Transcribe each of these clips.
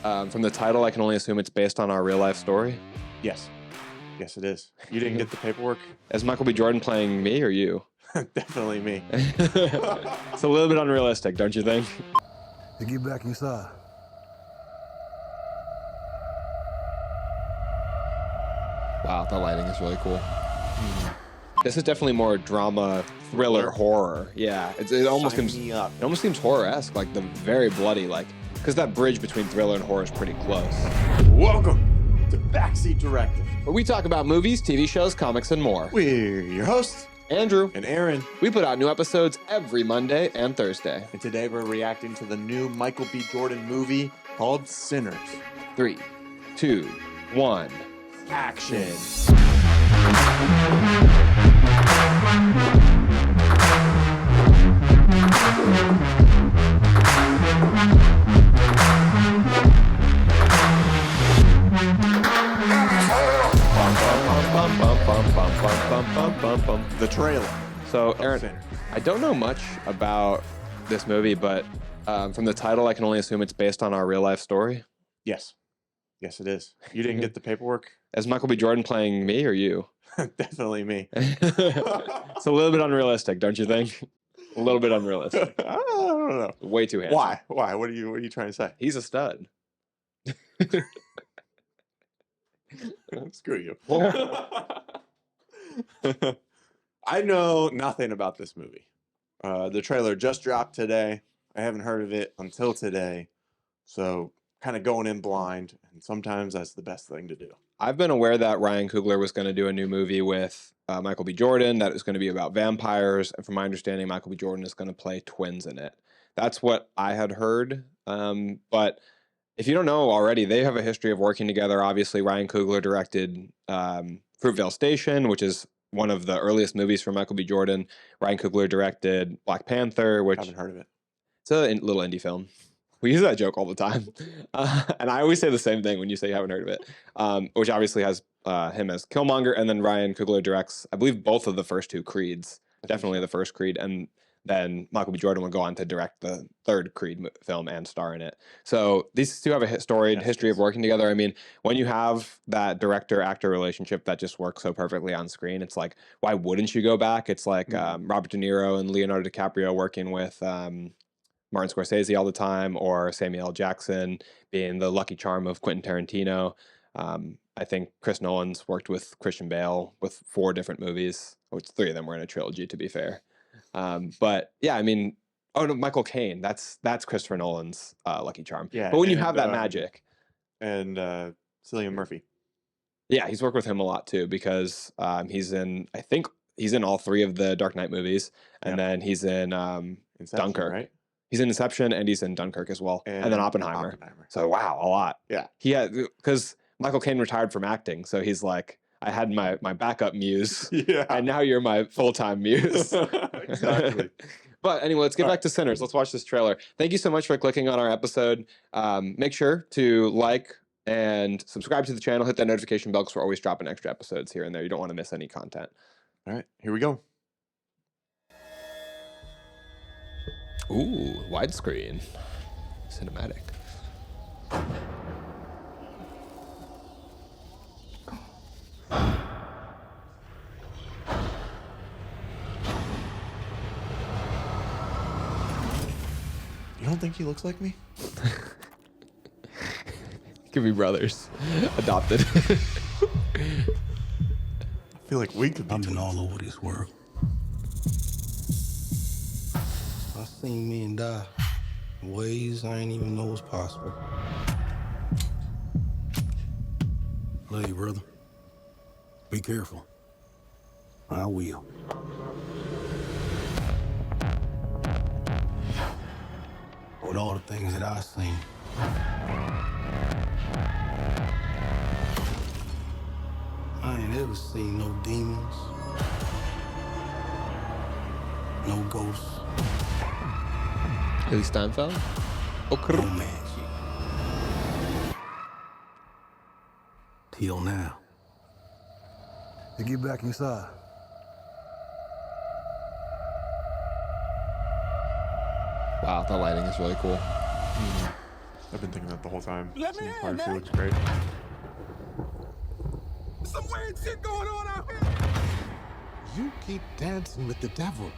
From the title, I can only assume it's based on our real life story. Yes. Yes, it is. You didn't get the paperwork? Is Michael B. Jordan playing me or you? Definitely me. It's a little bit unrealistic, don't you think? You get back inside. Wow, the lighting is really cool. This is definitely more drama, thriller, horror. Yeah, it almost Sign seems me up. it almost seems horror-esque, like the very bloody, like because that bridge between thriller and horror is pretty close. Welcome to Backseat Directive. Where we talk about movies, TV shows, comics, and more. We're your hosts, Andrew and Aaron. We put out new episodes every Monday and Thursday. And today we're reacting to the new Michael B. Jordan movie called Sinners. 3, 2, 1, Action. The trailer. So, Aaron, I don't know much about this movie, but from the title, I can only assume it's based on our real life story. Yes. Yes, it is. You didn't get the paperwork? Is Michael B. Jordan playing me or you? Definitely me. It's a little bit unrealistic, don't you think? A little bit unrealistic. I don't know. Way too handsome. Why? Why? What are you trying to say? He's a stud. Screw you. I know nothing about this movie. The trailer just dropped today. I haven't heard of it until today. So kind of going in blind, and sometimes that's the best thing to do. I've been aware that Ryan Coogler was going to do a new movie with Michael B. Jordan that was going to be about vampires, and from my understanding, Michael B. Jordan is going to play twins in it. That's what I had heard, but if you don't know already, they have a history of working together. Obviously, Ryan Coogler directed Fruitvale Station, which is one of the earliest movies from Michael B. Jordan. Ryan Coogler directed Black Panther, which I haven't heard of it. It's a little indie film. We use that joke all the time. And I always say the same thing when you say you haven't heard of it, which obviously has him as Killmonger. And then Ryan Coogler directs, I believe, both of the first two Creeds. Definitely the first Creed. And then Michael B. Jordan would go on to direct the third Creed film and star in it. So these two have a storied history of working together. I mean, when you have that director-actor relationship that just works so perfectly on screen, it's like, why wouldn't you go back? It's like Robert De Niro and Leonardo DiCaprio working with Martin Scorsese all the time, or Samuel L. Jackson being the lucky charm of Quentin Tarantino. I think Chris Nolan's worked with Christian Bale with 4 different movies, which 3 of them were in a trilogy, to be fair. But yeah, I mean, oh no, Michael Caine. That's Christopher Nolan's lucky charm. Yeah, but when you have that magic, and Cillian Murphy. Yeah, he's worked with him a lot too, because I think he's in all 3 of the Dark Knight movies, and then he's in Inception, Dunkirk. Right? He's in Inception and he's in Dunkirk as well, and then Oppenheimer. So wow, a lot. Yeah, he had, because Michael Caine retired from acting, so he's like, I had my backup muse, and now you're my full-time muse. Exactly. But anyway, let's get back to Sinners. Let's watch this trailer. Thank you so much for clicking on our episode. Make sure to like and subscribe to the channel. Hit that notification bell because we're always dropping extra episodes here and there. You don't want to miss any content. All right, here we go. Ooh, widescreen. Cinematic. You don't think he looks like me? Could be brothers. Adopted. I feel like we could be I've been twins. all over this world. I seen men die in ways I ain't even know was possible. Love you, brother. Be careful. I will. With all the things that I've seen, I ain't ever seen no demons, no ghosts, Haley Steinfeld? Okay. no magic. Till now. You get back inside. Wow, that lighting is really cool. I've been thinking that the whole time. Let me in, Cinematography man. looks great. Some weird shit going on out here. You keep dancing with the devil.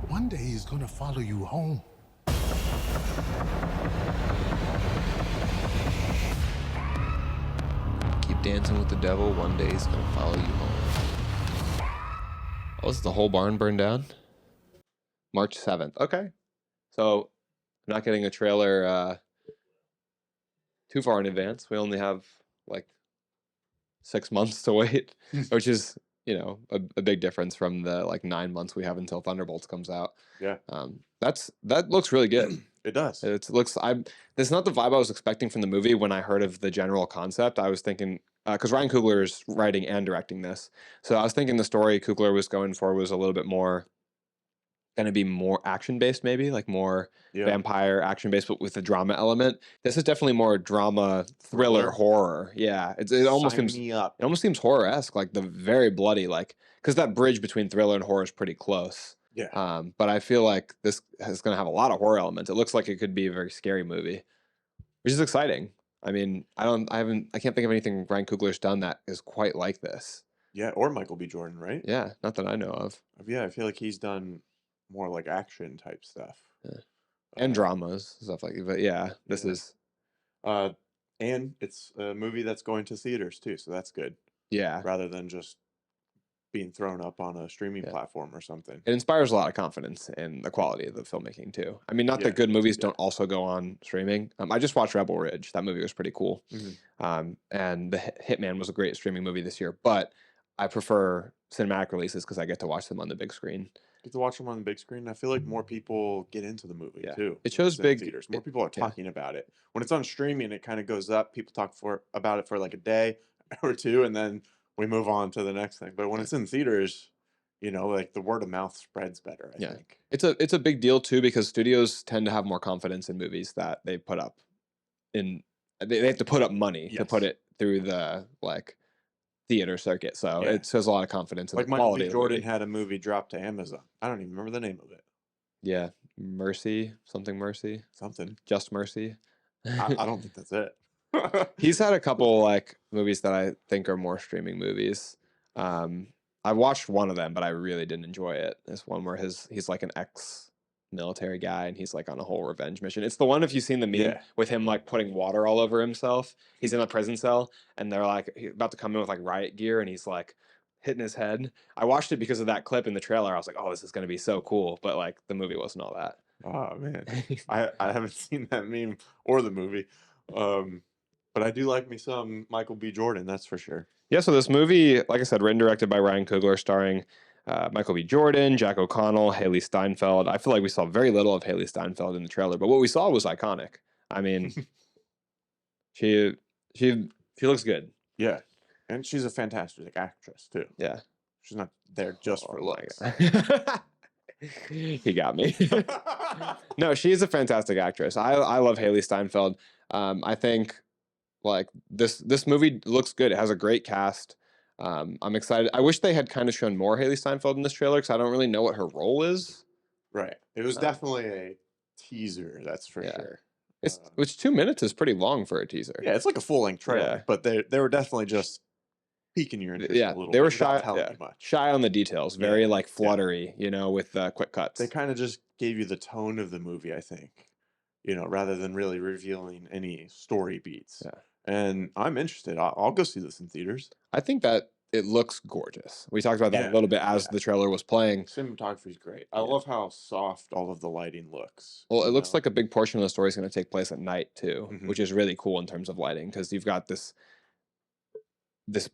One day he's gonna follow you home. Keep dancing with the devil. One day he's gonna follow you home. Oh, is the whole barn burned down? March 7th. Okay. So I'm not getting a trailer too far in advance. We only have like 6 months to wait, which is, a big difference from the like 9 months we have until Thunderbolts comes out. Yeah. That looks really good. It does. That's not the vibe I was expecting from the movie when I heard of the general concept. I was thinking, because Ryan Coogler is writing and directing this, so I was thinking the story Coogler was going for was a little bit more going to be more action based, maybe like more Yeah. vampire action based, but with a drama element. This is definitely more drama thriller horror. Yeah, it almost Sign seems me up. it almost seems horror esque, like the very bloody, like because that bridge between thriller and horror is pretty close. Yeah. But I feel like this is going to have a lot of horror elements. It looks like it could be a very scary movie, which is exciting. I mean, I can't think of anything Ryan Coogler's done that is quite like this. Yeah, or Michael B. Jordan, right? Yeah, not that I know of. Yeah, I feel like he's done more like action type stuff. Yeah. And dramas, stuff like that. But yeah, this is. And it's a movie that's going to theaters too, so that's good. Yeah. Rather than just being thrown up on a streaming platform or something. It inspires a lot of confidence in the quality of the filmmaking too. I mean, not that good movies don't also go on streaming. I just watched Rebel Ridge. That movie was pretty cool. And the Hitman was a great streaming movie this year, but I prefer cinematic releases because I get to watch them on the big screen. Get to watch them on the big screen. I feel like more people get into the movie too. It shows in big theaters. More people are talking about it. When it's on streaming, it kind of goes up. People talk about it for like a day or two, and then we move on to the next thing. But when it's in theaters, like the word of mouth spreads better. I think it's a big deal too because studios tend to have more confidence in movies that they put up. They have to put up money to put it through the theater circuit, so it shows a lot of confidence in the quality. Michael B. Jordan had a movie drop to Amazon. I don't even remember the name of it. Yeah, Mercy, something, Just Mercy. I don't think that's it. He's had a couple movies that I think are more streaming movies. I watched one of them, but I really didn't enjoy it. This one where he's like an ex-military guy and he's like on a whole revenge mission. It's the one, if you've seen the meme with him like putting water all over himself. He's in a prison cell and they're like about to come in with like riot gear and he's like hitting his head. I watched it because of that clip in the trailer. I was like, oh, this is going to be so cool. But like the movie wasn't all that. Oh man, I haven't seen that meme or the movie. But I do like me some Michael B. Jordan, that's for sure. Yeah, so this movie, like I said, written directed by Ryan Coogler, starring Michael B. Jordan, Jack O'Connell, Haley Steinfeld. I feel like we saw very little of Haley Steinfeld in the trailer, but what we saw was iconic. I mean, she looks good. Yeah, and she's a fantastic actress too. Yeah, she's not there just for looks. He got me. No, she is a fantastic actress. I love Haley Steinfeld. I think this movie looks good. It has a great cast. I'm excited. I wish they had kind of shown more Haley Steinfeld in this trailer because I don't really know what her role is. Right. It was definitely a teaser, that's for sure. Which 2 minutes is pretty long for a teaser. Yeah, it's like a full-length trailer, but they were definitely just piquing your interest a little bit. They were shy on the details, very fluttery, with quick cuts. They kind of just gave you the tone of the movie, I think, rather than really revealing any story beats. Yeah. And I'm interested. I'll go see this in theaters. I think that it looks gorgeous. We talked about that a little bit as the trailer was playing. Cinematography is great. I love how soft all of the lighting looks. Well, it looks like a big portion of the story is going to take place at night too, which is really cool in terms of lighting because you've got this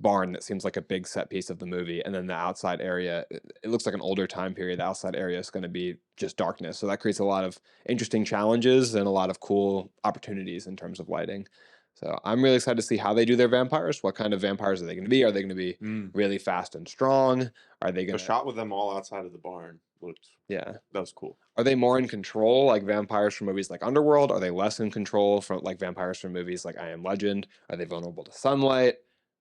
barn that seems like a big set piece of the movie, and then the outside area, it looks like an older time period. The outside area is going to be just darkness, so that creates a lot of interesting challenges and a lot of cool opportunities in terms of lighting. So I'm really excited to see how they do their vampires. What kind of vampires are they going to be? Are they going to be really fast and strong? Are they going The to shot with them all outside of the barn looked. Yeah. That was cool. Are they more in control like vampires from movies like Underworld? Are they less in control from like vampires from movies like I Am Legend? Are they vulnerable to sunlight?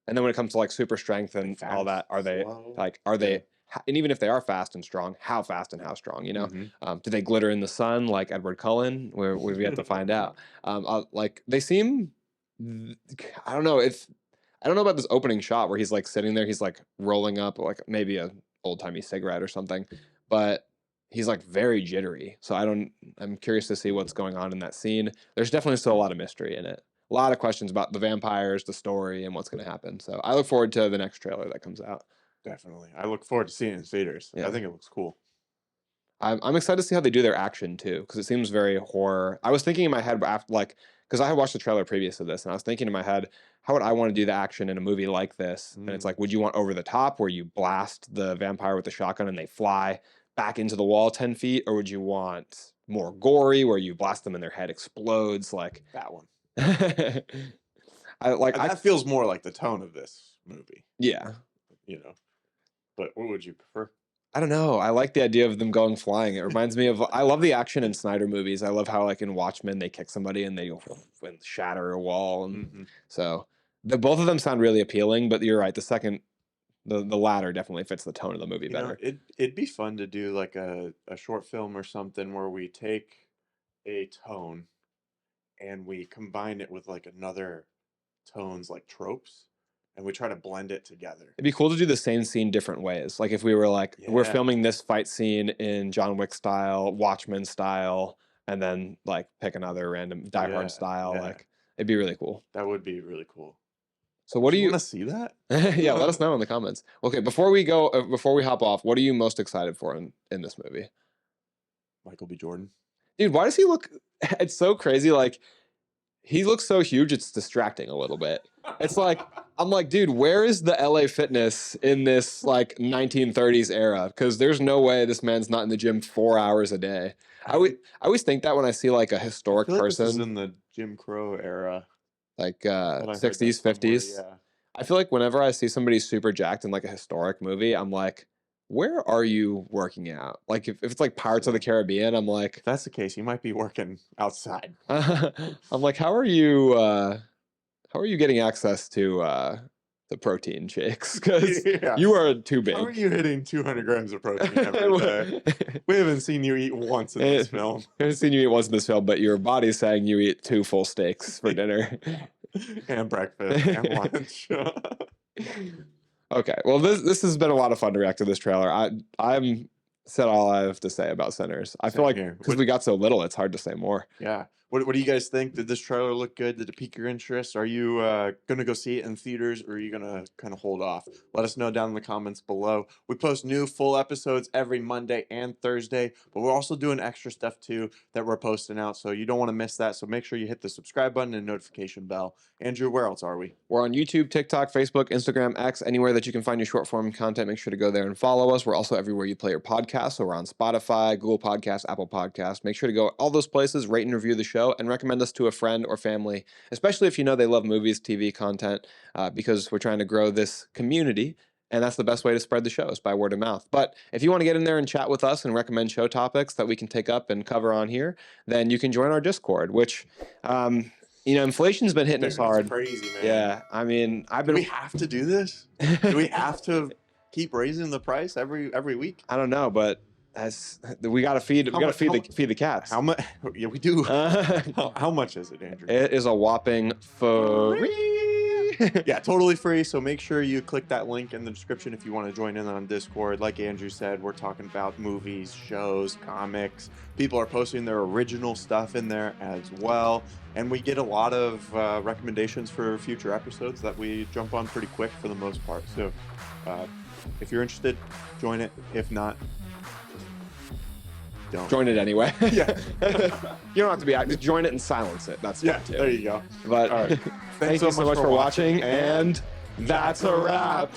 And then when it comes to like super strength and Like all that, are they slow? like are they and even if they are fast and strong, how fast and how strong, you know? Mhm. Do they glitter in the sun like Edward Cullen? We've yet to find out. Like they seem I don't know if I don't know about this opening shot where he's like sitting there, he's like rolling up like maybe a old-timey cigarette or something, but he's like very jittery. So I'm curious to see what's going on in that scene. There's definitely still a lot of mystery in it. A lot of questions about the vampires, the story, and what's going to happen. So I look forward to the next trailer that comes out. Definitely. I look forward to seeing it in theaters. Yeah. I think it looks cool. I'm excited to see how they do their action too, because it seems very horror. I was thinking in my head after like because I had watched the trailer previous to this, and I was thinking in my head, how would I want to do the action in a movie like this? And it's like, would you want over the top where you blast the vampire with the shotgun and they fly back into the wall 10 feet, or would you want more gory where you blast them and their head explodes? Like That one. that feels more like the tone of this movie. Yeah. You know. But what would you prefer? I don't know. I like the idea of them going flying. It reminds me of I love the action in Snyder movies. I love how like in Watchmen they kick somebody and they go and shatter a wall. And so both of them sound really appealing, but you're right. The latter definitely fits the tone of the movie better. It'd be fun to do like a short film or something where we take a tone and we combine it with like another tone's like tropes. And we try to blend it together. It'd be cool to do the same scene different ways. Like if we were like, we're filming this fight scene in John Wick style, Watchmen style, and then like pick another random Die Hard style. Yeah. Like it'd be really cool. That would be really cool. So what do you want to see that? Yeah, let us know in the comments. Okay, before we hop off, what are you most excited for in this movie? Michael B. Jordan. Dude, why does he look? It's so crazy. Like he looks so huge, it's distracting a little bit. It's like, I'm like, dude, where is the LA fitness in this like 1930s era? Because there's no way this man's not in the gym 4 hours a day. I always think that when I see like a historic person. This is in the Jim Crow era. Like 60s, 50s. Yeah. I feel like whenever I see somebody super jacked in like a historic movie, I'm like, where are you working out? Like if it's like Pirates of the Caribbean, I'm like, if that's the case, you might be working outside. I'm like, how are you getting access to the protein shakes? Because you are too big. How are you hitting 200 grams of protein every day? We haven't seen you eat once in this film. I haven't seen you eat once in this film, but your body's saying you eat 2 full steaks for dinner. And breakfast and lunch. Okay, well this has been a lot of fun to react to this trailer. I'm said all I have to say about Sinners. I feel like because we got so little, it's hard to say more. Yeah. What do you guys think? Did this trailer look good? Did it pique your interest? Are you going to go see it in theaters, or are you going to kind of hold off? Let us know down in the comments below. We post new full episodes every Monday and Thursday, but we're also doing extra stuff too that we're posting out, so you don't want to miss that. So make sure you hit the subscribe button and notification bell. Andrew, where else are we? We're on YouTube, TikTok, Facebook, Instagram, X, anywhere that you can find your short form content. Make sure to go there and follow us. We're also everywhere you play your podcast. So we're on Spotify, Google Podcasts, Apple Podcasts. Make sure to go all those places, rate and review the show, and recommend us to a friend or family, especially if you know they love movies, TV content, because we're trying to grow this community. And that's the best way to spread the show is by word of mouth. But if you want to get in there and chat with us and recommend show topics that we can take up and cover on here, then you can join our Discord, which, inflation's been hitting us hard. It's crazy, man. Yeah, I mean, Do we have to do this? Do we have to keep raising the price every week? I don't know, but we got to feed the cats. How much? Yeah, we do. How much is it, Andrew? It is a whopping free. Yeah, totally free. So make sure you click that link in the description if you want to join in on Discord. Like Andrew said, we're talking about movies, shows, comics. People are posting their original stuff in there as well. And we get a lot of recommendations for future episodes that we jump on pretty quick for the most part. So if you're interested, join it. If not, don't. Join it anyway. Yeah. You don't have to be active. Just join it and silence it. That's fine too. There you go. But all right. Thank you so much for watching, and that's a wrap.